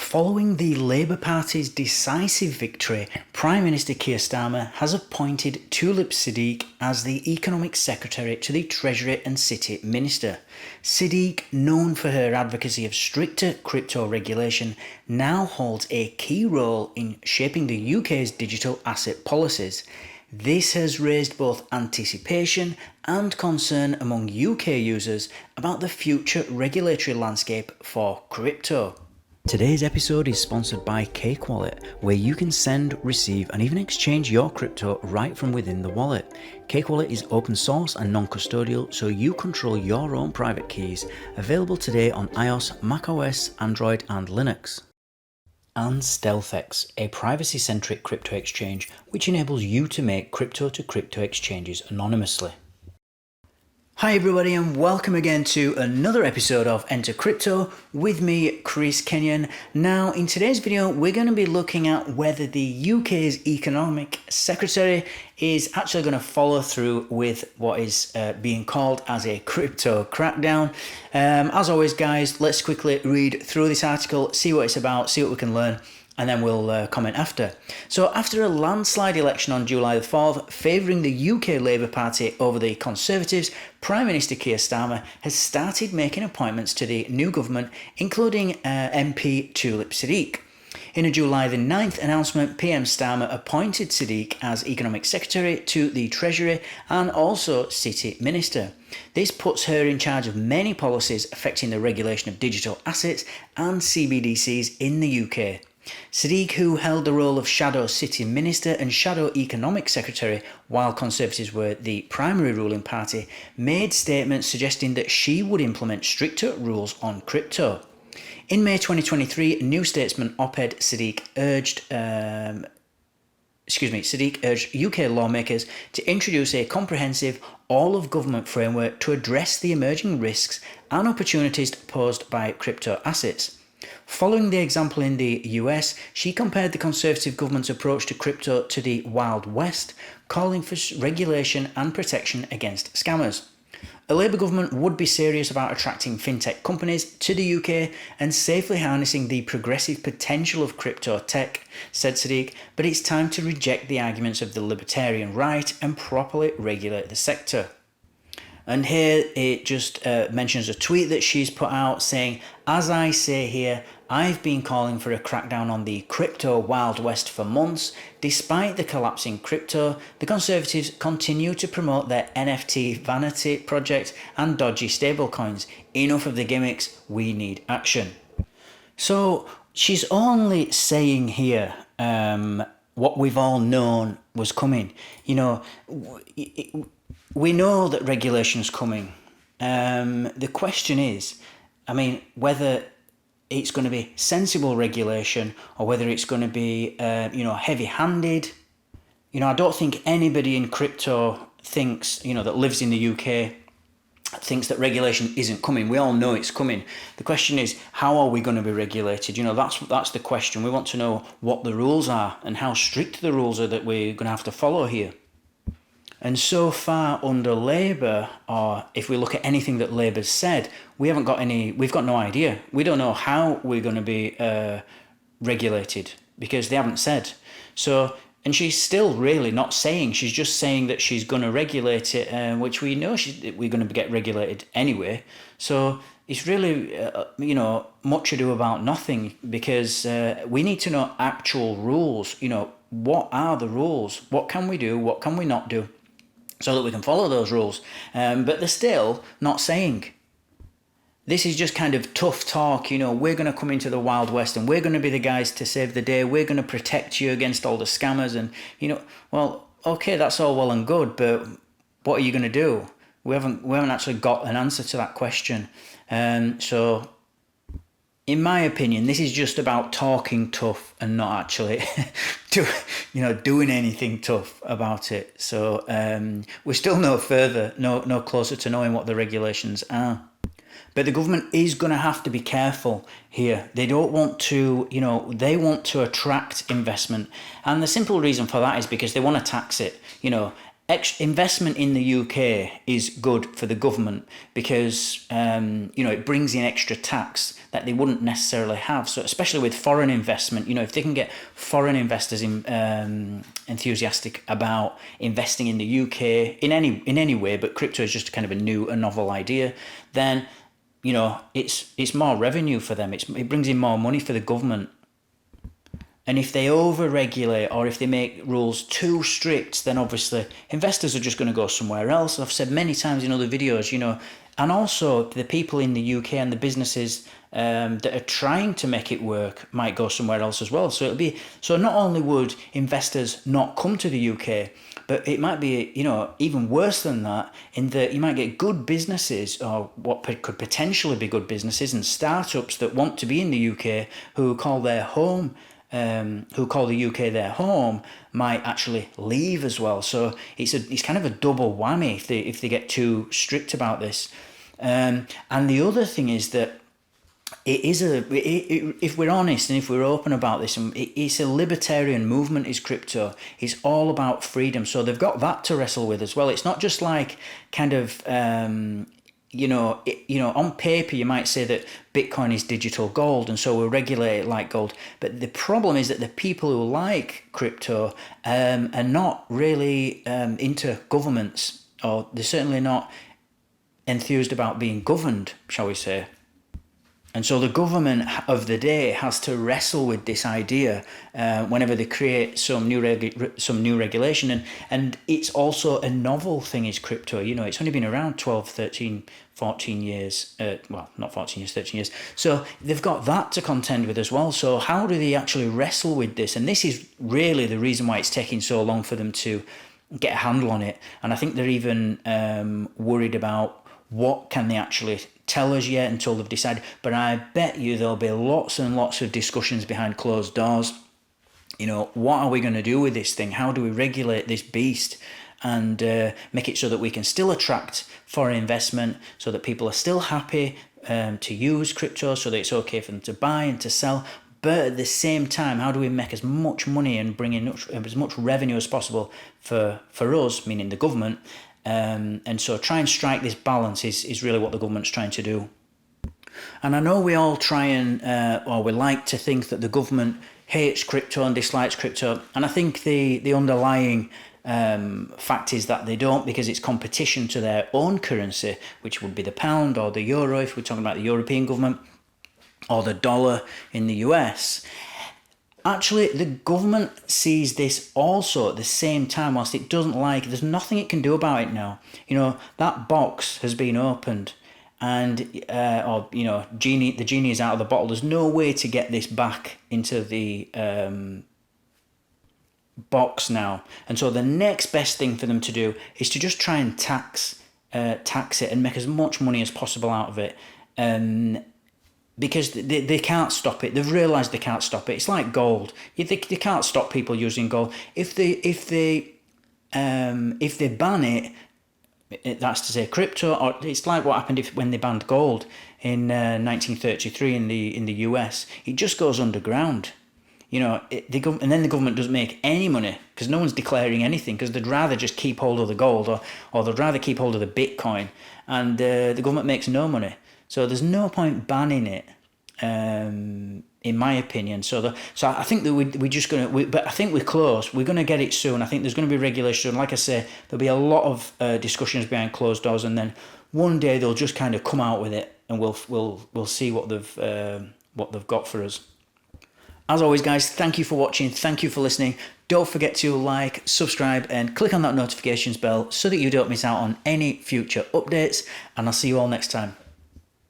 Following the Labour Party's decisive victory, Prime Minister Keir Starmer has appointed Tulip Siddiq as the Economic Secretary to the Treasury and City Minister. Siddiq, known for her advocacy of stricter crypto regulation, now holds a key role in shaping the UK's digital asset policies. This has raised both anticipation and concern among UK users about the future regulatory landscape for crypto. Today's episode is sponsored by Cake Wallet, where you can send, receive and even exchange your crypto right from within the wallet. Cake Wallet is open source and non-custodial, so you control your own private keys. Available today on iOS, macOS, Android and Linux. And StealthEX, a privacy-centric crypto exchange which enables you to make crypto-to-crypto exchanges anonymously. Hi everybody and welcome again to another episode of Enter Crypto with me, Chris Kenyon. Now in today's video we're going to be looking at whether the UK's Economic Secretary is actually going to follow through with what is being called as a crypto crackdown. As always guys, let's quickly read through this article, see what it's about, see what we can learn, and then we'll comment after. So after a landslide election on July the 4th, favouring the UK Labour Party over the Conservatives, Prime Minister Keir Starmer has started making appointments to the new government, including MP Tulip Siddiq. In a July the 9th announcement, PM Starmer appointed Siddiq as Economic Secretary to the Treasury and also City Minister. This puts her in charge of many policies affecting the regulation of digital assets and CBDCs in the UK. Siddiq, who held the role of Shadow City Minister and Shadow Economic Secretary while Conservatives were the primary ruling party, made statements suggesting that she would implement stricter rules on crypto. In May 2023, New Statesman op-ed Siddiq urged UK lawmakers to introduce a comprehensive all-of-government framework to address the emerging risks and opportunities posed by crypto assets. Following the example in the US, she compared the Conservative government's approach to crypto to the Wild West, calling for regulation and protection against scammers. A Labour government would be serious about attracting fintech companies to the UK and safely harnessing the progressive potential of crypto tech, said Siddiq, but it's time to reject the arguments of the libertarian right and properly regulate the sector. And here it just mentions a tweet that she's put out saying, "As I say here, I've been calling for a crackdown on the crypto Wild West for months. Despite the collapse in crypto, the Conservatives continue to promote their NFT vanity project and dodgy stablecoins. Enough of the gimmicks, we need action." So she's only saying here what we've all known was coming. You know, we know that regulation's coming. The question is, I mean, whether it's going to be sensible regulation or whether it's going to be, heavy-handed. I don't think anybody in crypto thinks, that lives in the UK thinks that regulation isn't coming. We all know it's coming. The question is, how are we going to be regulated? That's the question. We want to know what the rules are and how strict the rules are that we're going to have to follow here. And so far under Labour, or if we look at anything that Labour's said, we've got no idea. We don't know how we're going to be regulated because they haven't said. So, and she's still really not saying, she's just saying that she's going to regulate it, which we know we're going to get regulated anyway. So it's really, much ado about nothing because we need to know actual rules. What are the rules? What can we do? What can we not do? So that we can follow those rules. But they're still not saying. This is just kind of tough talk, we're going to come into the Wild West and we're going to be the guys to save the day. We're going to protect you against all the scammers and, well, okay, that's all well and good, but what are you going to do? We haven't actually got an answer to that question. So in my opinion, this is just about talking tough and not actually doing anything tough about it. So we're still no closer to knowing what the regulations are. But the government is going to have to be careful here. They don't want to, they want to attract investment. And the simple reason for that is because they want to tax it. investment in the UK is good for the government because it brings in extra tax that they wouldn't necessarily have. So especially with foreign investment, if they can get foreign investors enthusiastic about investing in the UK in any way, but crypto is just kind of a novel idea, then it's more revenue for them. It brings in more money for the government. And if they over-regulate or if they make rules too strict, then obviously investors are just going to go somewhere else. I've said many times in other videos, and also the people in the UK and the businesses that are trying to make it work might go somewhere else as well. So not only would investors not come to the UK, but it might be, even worse than that, in that you might get good businesses or what could potentially be good businesses and startups that want to be in the UK who call the UK their home might actually leave as well. So it's kind of a double whammy if they get too strict about this. And the other thing is that if we're honest and if we're open about this, it's a libertarian movement, is crypto. It's all about freedom. So they've got that to wrestle with as well. It's not just like kind of on paper you might say that Bitcoin is digital gold and so we'll regulate it like gold. But the problem is that the people who like crypto are not really into governments, or they're certainly not enthused about being governed, shall we say. And so the government of the day has to wrestle with this idea whenever they create some new regulation. And it's also a novel thing, is crypto. It's only been around 12, 13, 14 years. Well, not 14 years, 13 years. So they've got that to contend with as well. So how do they actually wrestle with this? And this is really the reason why it's taking so long for them to get a handle on it. And I think they're even worried about what can they actually tell us yet until they've decided. But I bet you there'll be lots and lots of discussions behind closed doors. What are we going to do with this thing? How do we regulate this beast and make it so that we can still attract foreign investment, so that people are still happy to use crypto, so that it's okay for them to buy and to sell. But at the same time, how do we make as much money and bring in as much revenue as possible for us, meaning the government? And so try and strike this balance is really what the government's trying to do. And I know we all try and, or we like to think that the government hates crypto and dislikes crypto. And I think the underlying fact is that they don't, because it's competition to their own currency, which would be the pound or the euro if we're talking about the European government, or the dollar in the US. Actually, the government sees this also at the same time, whilst it doesn't like it. There's nothing it can do about it now. That box has been opened and, the genie is out of the bottle. There's no way to get this back into the box now. And so the next best thing for them to do is to just try and tax it and make as much money as possible out of it. Because they can't stop it. They've realised they can't stop it. It's like gold. They can't stop people using gold. If they ban it, that's to say crypto, or it's like what happened when they banned gold in 1933 in the US. It just goes underground. And then the government doesn't make any money because no one's declaring anything, because they'd rather just keep hold of the gold or they'd rather keep hold of the Bitcoin, and the government makes no money. So there's no point banning it, in my opinion. So I think that but I think we're close. We're going to get it soon. I think there's going to be regulation. Like I say, there'll be a lot of discussions behind closed doors, and then one day they'll just kind of come out with it, and we'll see what they've got for us. As always, guys, thank you for watching. Thank you for listening. Don't forget to like, subscribe, and click on that notifications bell so that you don't miss out on any future updates. And I'll see you all next time.